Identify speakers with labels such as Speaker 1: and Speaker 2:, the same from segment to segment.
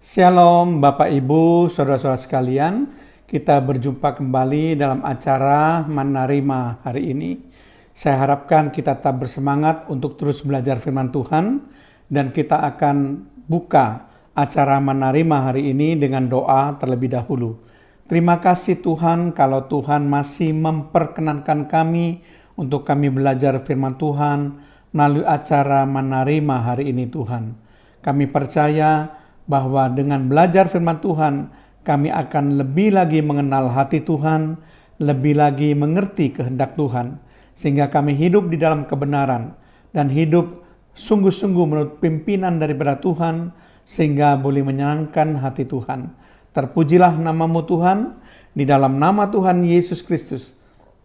Speaker 1: Shalom Bapak Ibu, Saudara-saudara sekalian. Kita berjumpa kembali dalam acara Menerima hari ini. Saya harapkan kita tetap bersemangat untuk terus belajar firman Tuhan. Dan kita akan buka acara Menerima hari ini dengan doa terlebih dahulu. Terima kasih Tuhan kalau Tuhan masih memperkenankan kami untuk kami belajar firman Tuhan melalui acara Menerima hari ini Tuhan. Kami percaya bahwa dengan belajar firman Tuhan, kami akan lebih lagi mengenal hati Tuhan, lebih lagi mengerti kehendak Tuhan, sehingga kami hidup di dalam kebenaran, dan hidup sungguh-sungguh menurut pimpinan daripada Tuhan, sehingga boleh menyenangkan hati Tuhan. Terpujilah namamu Tuhan, di dalam nama Tuhan Yesus Kristus,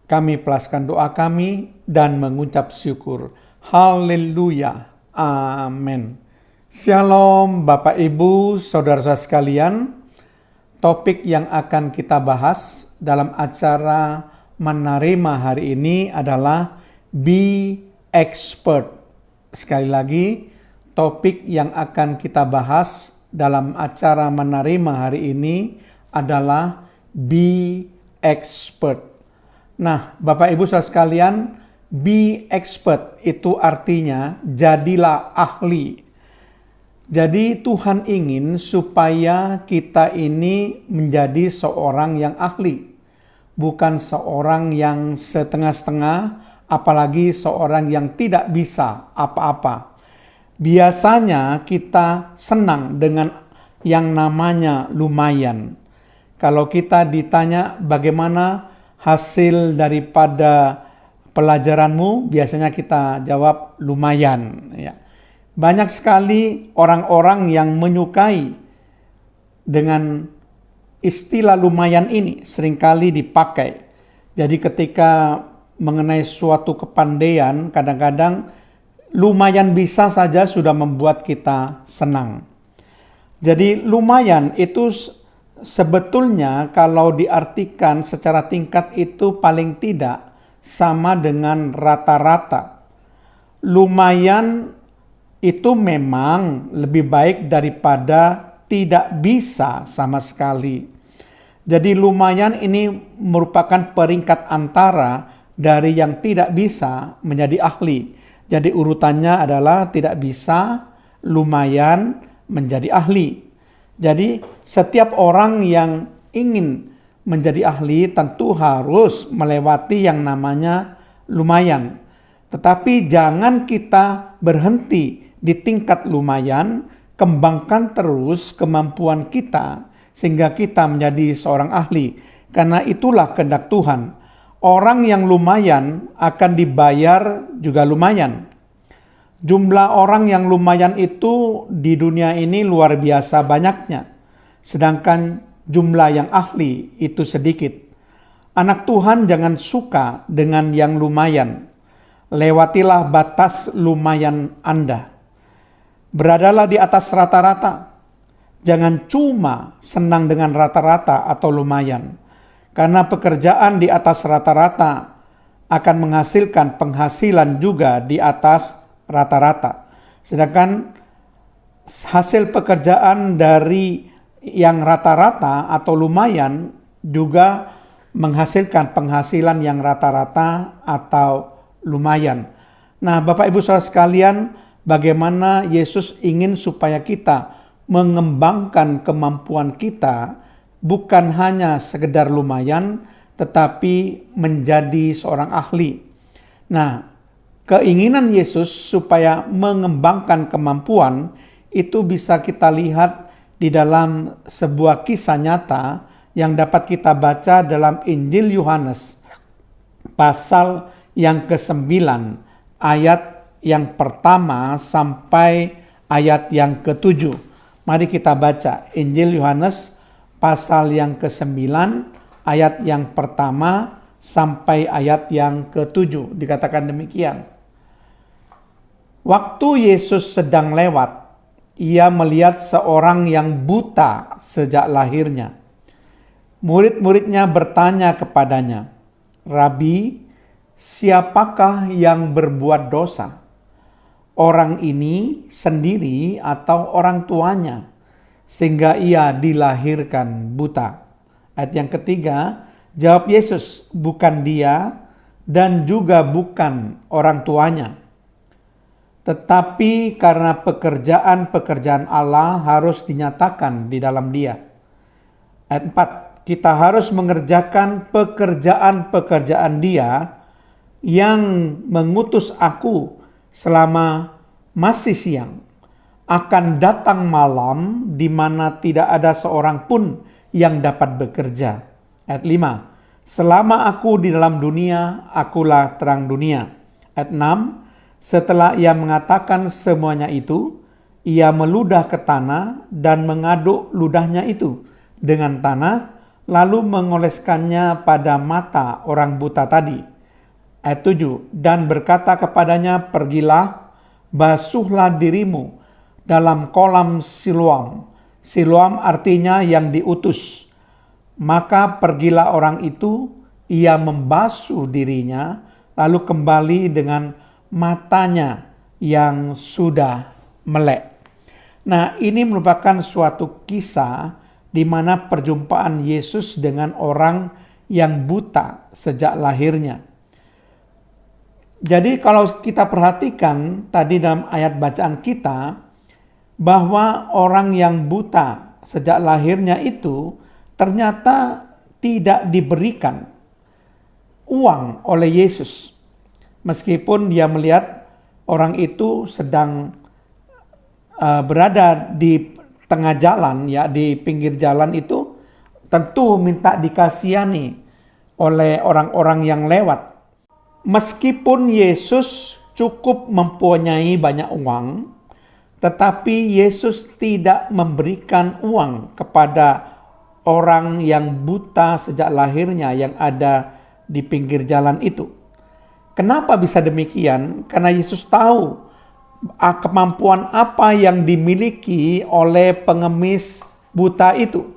Speaker 1: kami pelaskan doa kami dan mengucap syukur. Haleluya. Amin. Shalom Bapak Ibu, Saudara-saudara sekalian. Topik yang akan kita bahas dalam acara Menerima hari ini adalah Be Expert. Sekali lagi, topik yang akan kita bahas dalam acara Menerima hari ini adalah Be Expert. Nah, Bapak Ibu Saudara sekalian, Be Expert itu artinya jadilah ahli. Jadi Tuhan ingin supaya kita ini menjadi seorang yang ahli. Bukan seorang yang setengah-setengah, apalagi seorang yang tidak bisa apa-apa. Biasanya kita senang dengan yang namanya lumayan. Kalau kita ditanya bagaimana hasil daripada pelajaranmu, biasanya kita jawab lumayan, ya. Banyak sekali orang-orang yang menyukai dengan istilah lumayan ini, seringkali dipakai. Jadi ketika mengenai suatu kepandaian, kadang-kadang lumayan bisa saja sudah membuat kita senang. Jadi lumayan itu sebetulnya kalau diartikan secara tingkat itu paling tidak sama dengan rata-rata. Lumayan itu memang lebih baik daripada tidak bisa sama sekali. Jadi lumayan ini merupakan peringkat antara dari yang tidak bisa menjadi ahli. Jadi urutannya adalah tidak bisa, lumayan, menjadi ahli. Jadi setiap orang yang ingin menjadi ahli tentu harus melewati yang namanya lumayan. Tetapi jangan kita berhenti di tingkat lumayan, kembangkan terus kemampuan kita sehingga kita menjadi seorang ahli. Karena itulah kehendak Tuhan. Orang yang lumayan akan dibayar juga lumayan. Jumlah orang yang lumayan itu di dunia ini luar biasa banyaknya. Sedangkan jumlah yang ahli itu sedikit. Anak Tuhan jangan suka dengan yang lumayan. Lewatilah batas lumayan Anda. Beradalah di atas rata-rata. Jangan cuma senang dengan rata-rata atau lumayan. Karena pekerjaan di atas rata-rata akan menghasilkan penghasilan juga di atas rata-rata. Sedangkan hasil pekerjaan dari yang rata-rata atau lumayan juga menghasilkan penghasilan yang rata-rata atau lumayan. Nah, Bapak Ibu Saudara sekalian, bagaimana Yesus ingin supaya kita mengembangkan kemampuan kita, bukan hanya sekedar lumayan, tetapi menjadi seorang ahli. Nah, keinginan Yesus supaya mengembangkan kemampuan itu bisa kita lihat di dalam sebuah kisah nyata yang dapat kita baca dalam Injil Yohanes pasal yang ke-9 ayat yang pertama sampai ayat yang ke-7. Mari kita baca Injil Yohanes pasal yang ke-9 ayat yang pertama sampai ayat yang ke-7. Dikatakan demikian. Waktu Yesus sedang lewat, ia melihat seorang yang buta sejak lahirnya. Murid-muridnya bertanya kepadanya, "Rabi, siapakah yang berbuat dosa? Orang ini sendiri atau orang tuanya, sehingga ia dilahirkan buta. Ayat yang ketiga, jawab Yesus, bukan dia dan juga bukan orang tuanya, tetapi karena pekerjaan-pekerjaan Allah harus dinyatakan di dalam dia. Ayat 4, kita harus mengerjakan pekerjaan-pekerjaan dia yang mengutus aku selama masih siang. Akan datang malam di mana tidak ada seorang pun yang dapat bekerja. Ayat 5, selama aku di dalam dunia, akulah terang dunia. Ayat 6, setelah ia mengatakan semuanya itu, ia meludah ke tanah dan mengaduk ludahnya itu dengan tanah, lalu mengoleskannya pada mata orang buta tadi. Ayat 7, dan berkata kepadanya, pergilah, basuhlah dirimu dalam kolam Siloam. Siloam artinya yang diutus. Maka pergilah orang itu, ia membasuh dirinya, lalu kembali dengan matanya yang sudah melek. Nah, ini merupakan suatu kisah di mana perjumpaan Yesus dengan orang yang buta sejak lahirnya. Jadi kalau kita perhatikan tadi dalam ayat bacaan kita, bahwa orang yang buta sejak lahirnya itu ternyata tidak diberikan uang oleh Yesus. Meskipun dia melihat orang itu sedang berada di tengah jalan, ya, di pinggir jalan itu, tentu minta dikasihani oleh orang-orang yang lewat. Meskipun Yesus cukup mempunyai banyak uang, tetapi Yesus tidak memberikan uang kepada orang yang buta sejak lahirnya yang ada di pinggir jalan itu. Kenapa bisa demikian? Karena Yesus tahu kemampuan apa yang dimiliki oleh pengemis buta itu.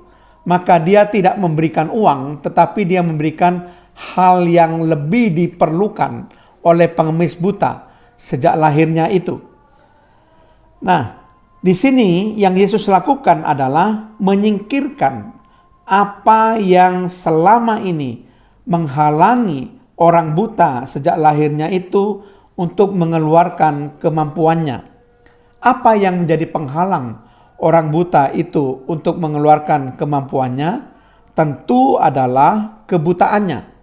Speaker 1: Maka dia tidak memberikan uang, tetapi dia memberikan hal yang lebih diperlukan oleh pengemis buta sejak lahirnya itu. Nah, di sini yang Yesus lakukan adalah menyingkirkan apa yang selama ini menghalangi orang buta sejak lahirnya itu untuk mengeluarkan kemampuannya. Apa yang menjadi penghalang orang buta itu untuk mengeluarkan kemampuannya? Tentu adalah kebutaannya.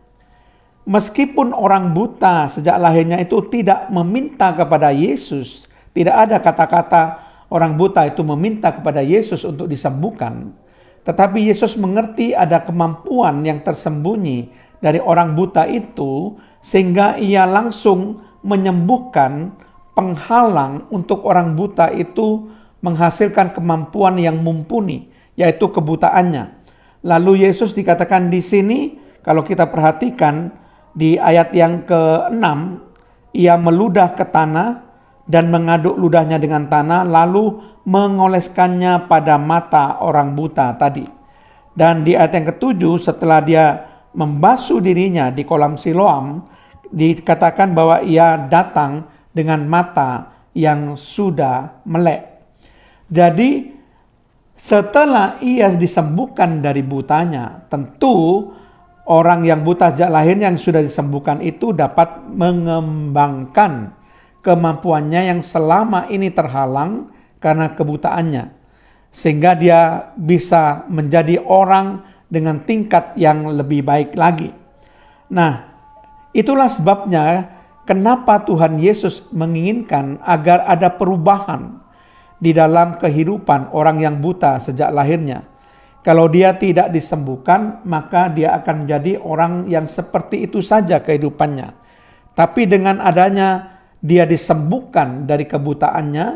Speaker 1: Meskipun orang buta sejak lahirnya itu tidak meminta kepada Yesus, tidak ada kata-kata orang buta itu meminta kepada Yesus untuk disembuhkan, tetapi Yesus mengerti ada kemampuan yang tersembunyi dari orang buta itu, sehingga ia langsung menyembuhkan penghalang untuk orang buta itu menghasilkan kemampuan yang mumpuni, yaitu kebutaannya. Lalu Yesus dikatakan di sini, kalau kita perhatikan di ayat yang ke-6, ia meludah ke tanah dan mengaduk ludahnya dengan tanah, lalu mengoleskannya pada mata orang buta tadi. Dan di ayat yang ke-7, setelah dia membasuh dirinya di kolam Siloam, dikatakan bahwa ia datang dengan mata yang sudah melek. Jadi setelah ia disembuhkan dari butanya, tentu orang yang buta sejak lahirnya yang sudah disembuhkan itu dapat mengembangkan kemampuannya yang selama ini terhalang karena kebutaannya, sehingga dia bisa menjadi orang dengan tingkat yang lebih baik lagi. Nah, itulah sebabnya kenapa Tuhan Yesus menginginkan agar ada perubahan di dalam kehidupan orang yang buta sejak lahirnya. Kalau dia tidak disembuhkan, maka dia akan menjadi orang yang seperti itu saja kehidupannya. Tapi dengan adanya dia disembuhkan dari kebutaannya,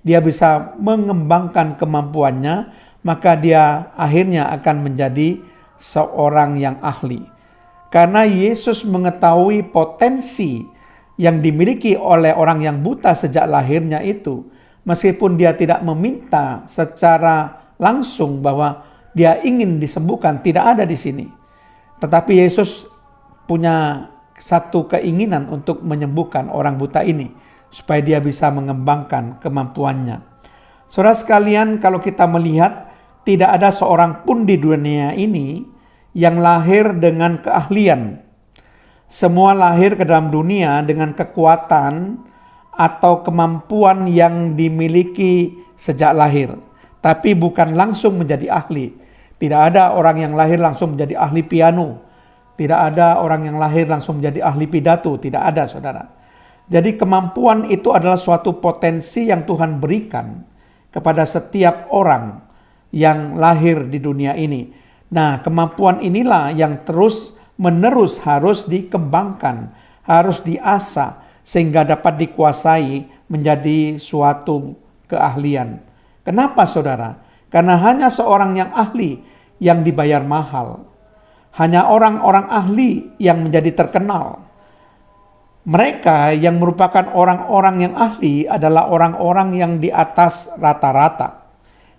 Speaker 1: dia bisa mengembangkan kemampuannya, maka dia akhirnya akan menjadi seorang yang ahli. Karena Yesus mengetahui potensi yang dimiliki oleh orang yang buta sejak lahirnya itu, meskipun dia tidak meminta secara langsung bahwa dia ingin disembuhkan, tidak ada di sini. Tetapi Yesus punya satu keinginan untuk menyembuhkan orang buta ini, supaya dia bisa mengembangkan kemampuannya. Saudara sekalian, kalau kita melihat tidak ada seorang pun di dunia ini yang lahir dengan keahlian. Semua lahir ke dalam dunia dengan kekuatan atau kemampuan yang dimiliki sejak lahir, tapi bukan langsung menjadi ahli. Tidak ada orang yang lahir langsung menjadi ahli piano. Tidak ada orang yang lahir langsung menjadi ahli pidato. Tidak ada, saudara. Jadi kemampuan itu adalah suatu potensi yang Tuhan berikan kepada setiap orang yang lahir di dunia ini. Nah, kemampuan inilah yang terus menerus harus dikembangkan, harus diasah, sehingga dapat dikuasai menjadi suatu keahlian. Kenapa, saudara? Karena hanya seorang yang ahli yang dibayar mahal. Hanya orang-orang ahli yang menjadi terkenal. Mereka yang merupakan orang-orang yang ahli adalah orang-orang yang di atas rata-rata.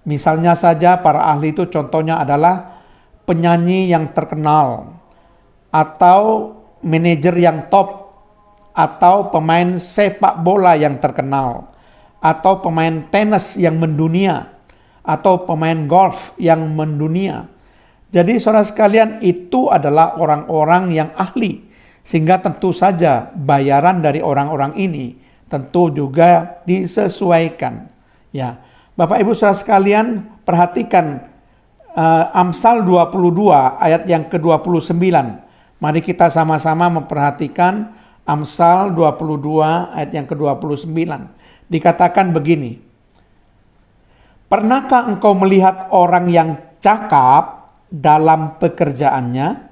Speaker 1: Misalnya saja para ahli itu contohnya adalah penyanyi yang terkenal, atau manajer yang top, atau pemain sepak bola yang terkenal, atau pemain tenis yang mendunia, atau pemain golf yang mendunia. Jadi saudara sekalian, itu adalah orang-orang yang ahli. Sehingga tentu saja bayaran dari orang-orang ini tentu juga disesuaikan. Ya, Bapak Ibu saudara sekalian, perhatikan Amsal 22 ayat yang ke-29. Mari kita sama-sama memperhatikan Amsal 22 ayat yang ke-29. Dikatakan begini. Pernahkah engkau melihat orang yang cakap dalam pekerjaannya?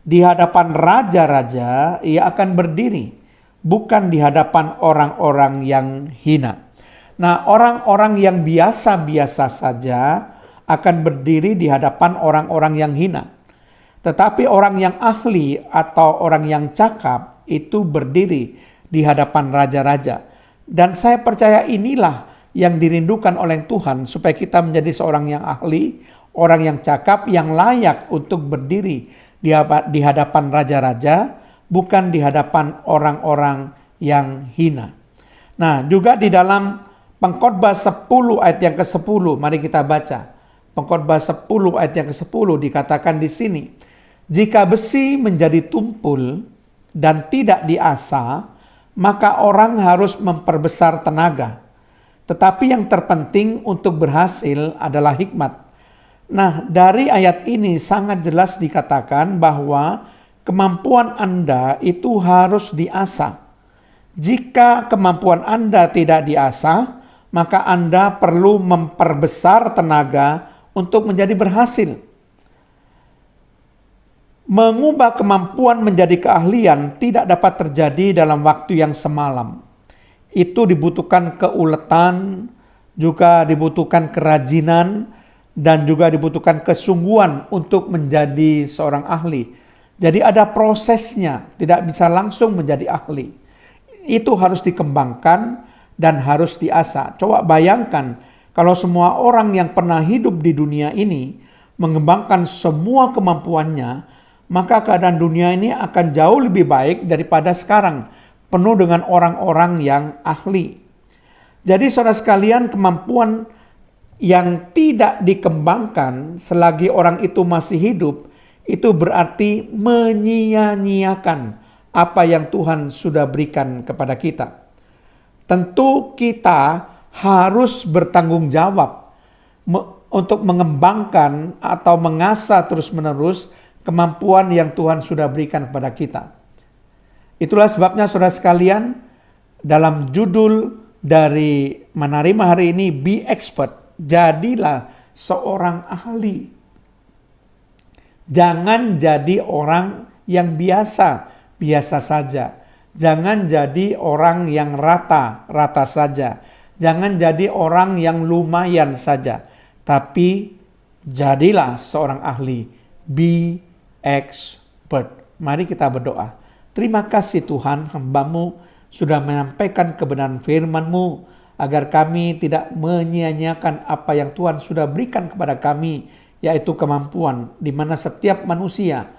Speaker 1: Di hadapan raja-raja ia akan berdiri, bukan di hadapan orang-orang yang hina. Nah, orang-orang yang biasa-biasa saja akan berdiri di hadapan orang-orang yang hina. Tetapi orang yang ahli atau orang yang cakap itu berdiri di hadapan raja-raja. Dan saya percaya inilah yang dirindukan oleh Tuhan, supaya kita menjadi seorang yang ahli, orang yang cakap, yang layak untuk berdiri di hadapan raja-raja, bukan di hadapan orang-orang yang hina. Nah, juga di dalam Pengkhotbah 10 ayat yang ke-10, mari kita baca. Pengkhotbah 10 ayat yang ke-10 dikatakan di sini, jika besi menjadi tumpul dan tidak diasah, maka orang harus memperbesar tenaga. Tetapi yang terpenting untuk berhasil adalah hikmat. Nah, dari ayat ini sangat jelas dikatakan bahwa kemampuan Anda itu harus diasah. Jika kemampuan Anda tidak diasah, maka Anda perlu memperbesar tenaga untuk menjadi berhasil. Mengubah kemampuan menjadi keahlian tidak dapat terjadi dalam waktu yang semalam. Itu dibutuhkan keuletan, juga dibutuhkan kerajinan, dan juga dibutuhkan kesungguhan untuk menjadi seorang ahli. Jadi ada prosesnya, tidak bisa langsung menjadi ahli. Itu harus dikembangkan dan harus diasah. Coba bayangkan kalau semua orang yang pernah hidup di dunia ini mengembangkan semua kemampuannya, maka keadaan dunia ini akan jauh lebih baik daripada sekarang, penuh dengan orang-orang yang ahli. Jadi saudara sekalian, kemampuan yang tidak dikembangkan selagi orang itu masih hidup, itu berarti menyia-nyiakan apa yang Tuhan sudah berikan kepada kita. Tentu kita harus bertanggung jawab untuk mengembangkan atau mengasah terus-menerus kemampuan yang Tuhan sudah berikan kepada kita. Itulah sebabnya saudara sekalian, dalam judul dari Menerima hari ini, Be Expert. Jadilah seorang ahli. Jangan jadi orang yang biasa saja. Jangan jadi orang yang rata saja. Jangan jadi orang yang lumayan saja. Tapi jadilah seorang ahli. Be expert. Mari kita berdoa. Terima kasih Tuhan, hamba-Mu sudah menyampaikan kebenaran firman-Mu, agar kami tidak menyia-nyiakan apa yang Tuhan sudah berikan kepada kami, yaitu kemampuan, di mana setiap manusia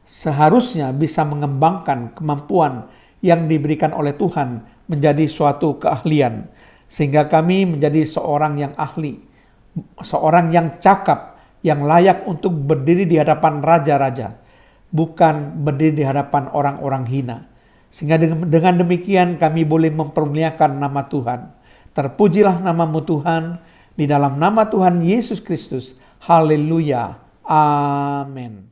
Speaker 1: seharusnya bisa mengembangkan kemampuan yang diberikan oleh Tuhan menjadi suatu keahlian. Sehingga kami menjadi seorang yang ahli, seorang yang cakap, yang layak untuk berdiri di hadapan raja-raja, bukan berdiri di hadapan orang-orang hina. Sehingga dengan demikian kami boleh mempermuliakan nama Tuhan. Terpujilah namamu Tuhan, di dalam nama Tuhan Yesus Kristus. Haleluya. Amin.